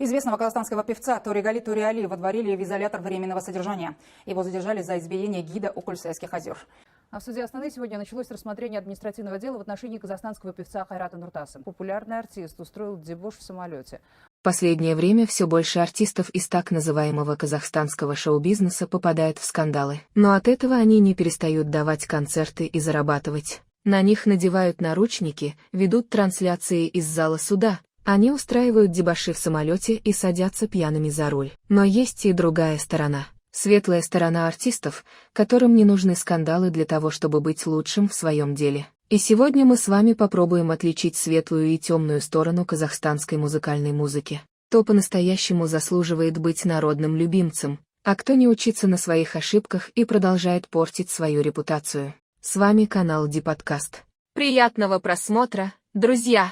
Известного казахстанского певца Торегали Ториали водворили в изолятор временного содержания. Его задержали за избиение гида у Кульсайских озер. А в суде Астаны сегодня началось рассмотрение административного дела в отношении казахстанского певца Хайрата Нуртаса. Популярный артист устроил дебош в самолете. В последнее время все больше артистов из так называемого казахстанского шоу-бизнеса попадает в скандалы. Но от этого они не перестают давать концерты и зарабатывать. На них надевают наручники, ведут трансляции из зала суда. Они устраивают дебоши в самолете и садятся пьяными за руль. Но есть и другая сторона. Светлая сторона артистов, которым не нужны скандалы для того, чтобы быть лучшим в своем деле. И сегодня мы с вами попробуем отличить светлую и темную сторону казахстанской музыкальной музыки. Кто по-настоящему заслуживает быть народным любимцем, а кто не учится на своих ошибках и продолжает портить свою репутацию. С вами канал Ди-Подкаст. Приятного просмотра, друзья!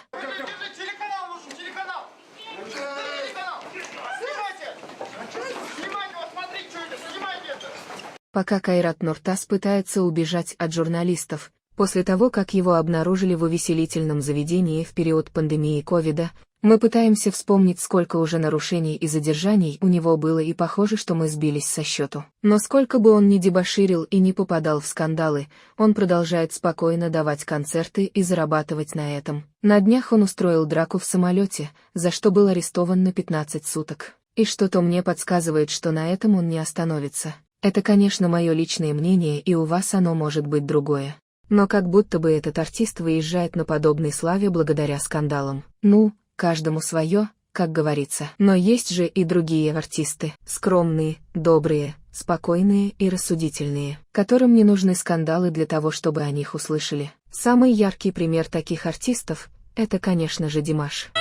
Пока Хайрат Нуртас пытается убежать от журналистов, после того, как его обнаружили в увеселительном заведении в период пандемии ковида, мы пытаемся вспомнить, сколько уже нарушений и задержаний у него было, и похоже, что мы сбились со счету. Но сколько бы он ни дебоширил и не попадал в скандалы, он продолжает спокойно давать концерты и зарабатывать на этом. На днях он устроил драку в самолете, за что был арестован на 15 суток. И что-то мне подсказывает, что на этом он не остановится. Это, конечно, мое личное мнение, и у вас оно может быть другое. Но как будто бы этот артист выезжает на подобной славе благодаря скандалам. Ну, каждому свое, как говорится. Но есть же и другие артисты, скромные, добрые, спокойные и рассудительные, которым не нужны скандалы для того, чтобы о них услышали. Самый яркий пример таких артистов — это, конечно же, Димаш.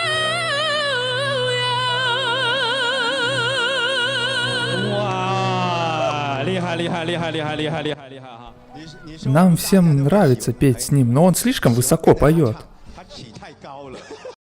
Нам всем нравится петь с ним, но он слишком высоко поет.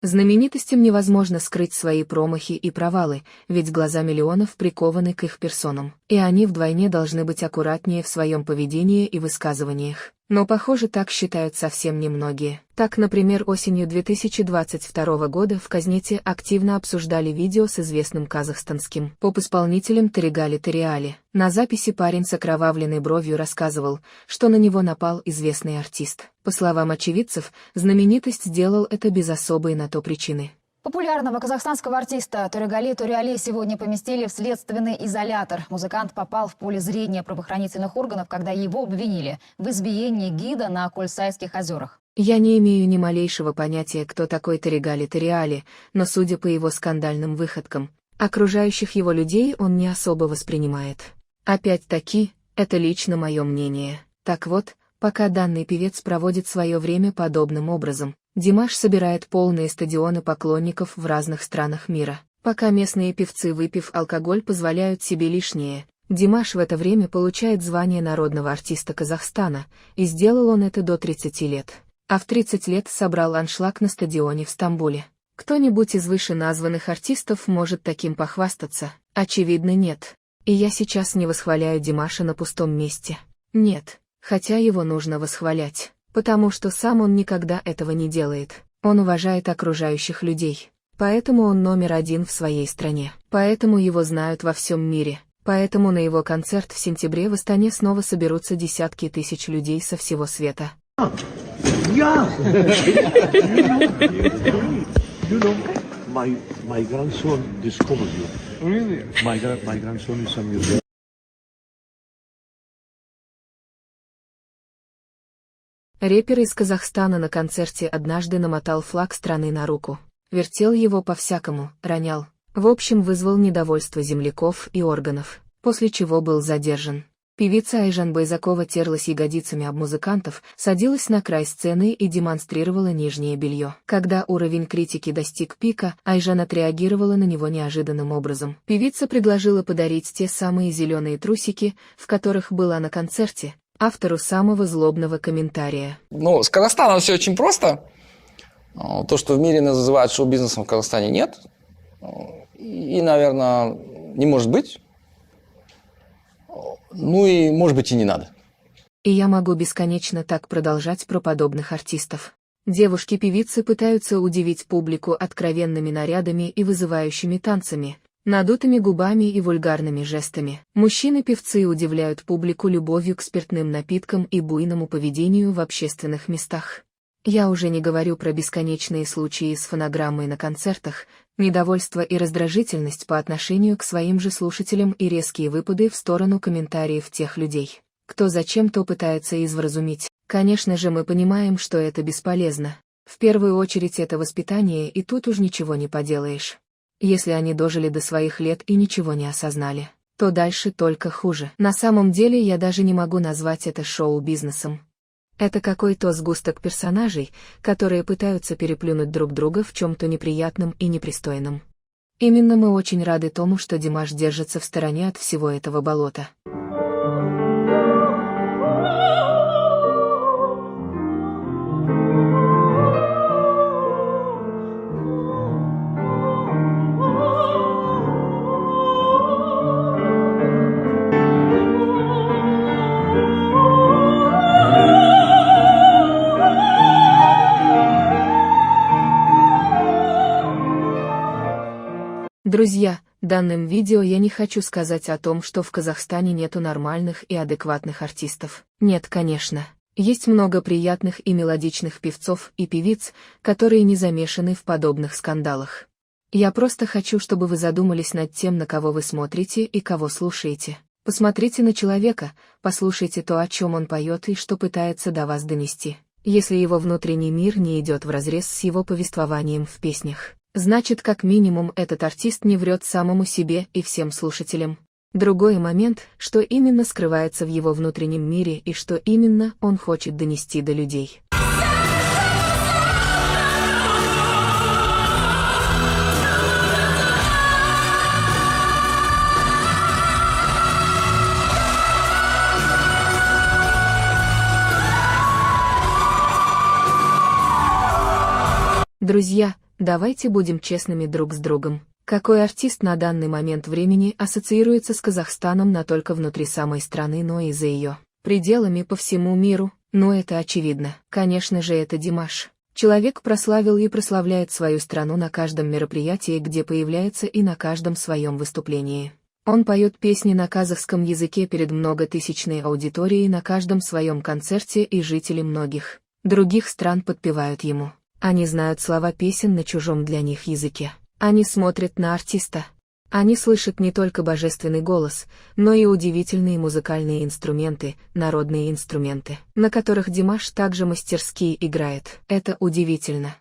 Знаменитостям невозможно скрыть свои промахи и провалы, ведь глаза миллионов прикованы к их персонам, и они вдвойне должны быть аккуратнее в своем поведении и высказываниях. Но, похоже, так считают совсем немногие. Так, например, осенью 2022 года в Казнете активно обсуждали видео с известным казахстанским поп-исполнителем Торегали Ториали. На записи парень с окровавленной бровью рассказывал, что на него напал известный артист. По словам очевидцев, знаменитость сделал это без особой на то причины. Популярного казахстанского артиста Торегали Ториали сегодня поместили в следственный изолятор. Музыкант попал в поле зрения правоохранительных органов, когда его обвинили в избиении гида на Кульсайских озерах. Я не имею ни малейшего понятия, кто такой Торегали Ториали, но судя по его скандальным выходкам, окружающих его людей он не особо воспринимает. Опять-таки, это лично мое мнение. Так вот, пока данный певец проводит свое время подобным образом, Димаш собирает полные стадионы поклонников в разных странах мира. Пока местные певцы, выпив алкоголь, позволяют себе лишнее, Димаш в это время получает звание народного артиста Казахстана, и сделал он это до 30 лет. А в 30 лет собрал аншлаг на стадионе в Стамбуле. Кто-нибудь из вышеназванных артистов может таким похвастаться? Очевидно, нет. И я сейчас не восхваляю Димаша на пустом месте. Нет, хотя его нужно восхвалять. Потому что сам он никогда этого не делает. Он уважает окружающих людей. Поэтому он номер один в своей стране. Поэтому его знают во всем мире. Поэтому на его концерт в сентябре в Астане снова соберутся десятки тысяч людей со всего света. Рэпер из Казахстана на концерте однажды намотал флаг страны на руку. Вертел его по-всякому, ронял. В общем, вызвал недовольство земляков и органов, после чего был задержан. Певица Айжан Байзакова терлась ягодицами об музыкантов, садилась на край сцены и демонстрировала нижнее белье. Когда уровень критики достиг пика, Айжан отреагировала на него неожиданным образом. Певица предложила подарить те самые зеленые трусики, в которых была на концерте, автору самого злобного комментария. Ну, с Казахстаном все очень просто. То, что в мире называют шоу-бизнесом, в Казахстане нет. И, наверное, не может быть. Ну и, может быть, и не надо. И я могу бесконечно так продолжать про подобных артистов. Девушки-певицы пытаются удивить публику откровенными нарядами и вызывающими танцами, надутыми губами и вульгарными жестами. Мужчины-певцы удивляют публику любовью к спиртным напиткам и буйному поведению в общественных местах. Я уже не говорю про бесконечные случаи с фонограммой на концертах, недовольство и раздражительность по отношению к своим же слушателям и резкие выпады в сторону комментариев тех людей, кто зачем-то пытается извразумить. Конечно же, мы понимаем, что это бесполезно. В первую очередь это воспитание, и тут уж ничего не поделаешь. Если они дожили до своих лет и ничего не осознали, то дальше только хуже. На самом деле я даже не могу назвать это шоу-бизнесом. Это какой-то сгусток персонажей, которые пытаются переплюнуть друг друга в чем-то неприятном и непристойном. Именно мы очень рады тому, что Димаш держится в стороне от всего этого болота. Друзья, данным видео я не хочу сказать о том, что в Казахстане нету нормальных и адекватных артистов. Нет, конечно. Есть много приятных и мелодичных певцов и певиц, которые не замешаны в подобных скандалах. Я просто хочу, чтобы вы задумались над тем, на кого вы смотрите и кого слушаете. Посмотрите на человека, послушайте то, о чем он поет и что пытается до вас донести. Если его внутренний мир не идет вразрез с его повествованием в песнях, значит, как минимум, этот артист не врет самому себе и всем слушателям. Другой момент, что именно скрывается в его внутреннем мире и что именно он хочет донести до людей. Друзья, давайте будем честными друг с другом. Какой артист на данный момент времени ассоциируется с Казахстаном не только внутри самой страны, но и за ее пределами по всему миру? Но это очевидно. Конечно же, это Димаш. Человек прославил и прославляет свою страну на каждом мероприятии, где появляется, и на каждом своем выступлении. Он поет песни на казахском языке перед многотысячной аудиторией на каждом своем концерте, и жители многих других стран подпевают ему. Они знают слова песен на чужом для них языке. Они смотрят на артиста. Они слышат не только божественный голос, но и удивительные музыкальные инструменты, народные инструменты, на которых Димаш также мастерски играет. Это удивительно.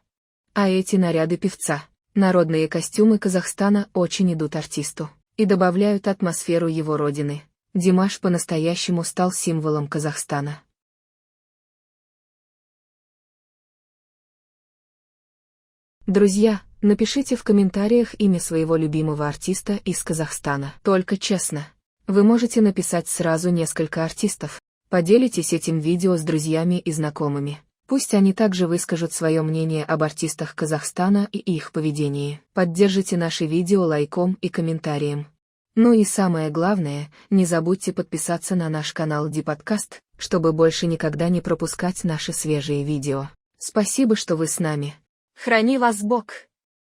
А эти наряды певца, народные костюмы Казахстана очень идут артисту и добавляют атмосферу его родины. Димаш по-настоящему стал символом Казахстана. Друзья, напишите в комментариях имя своего любимого артиста из Казахстана. Только честно. Вы можете написать сразу несколько артистов. Поделитесь этим видео с друзьями и знакомыми. Пусть они также выскажут свое мнение об артистах Казахстана и их поведении. Поддержите наши видео лайком и комментарием. Ну и самое главное, не забудьте подписаться на наш канал Ди-Подкаст, чтобы больше никогда не пропускать наши свежие видео. Спасибо, что вы с нами. Храни вас Бог!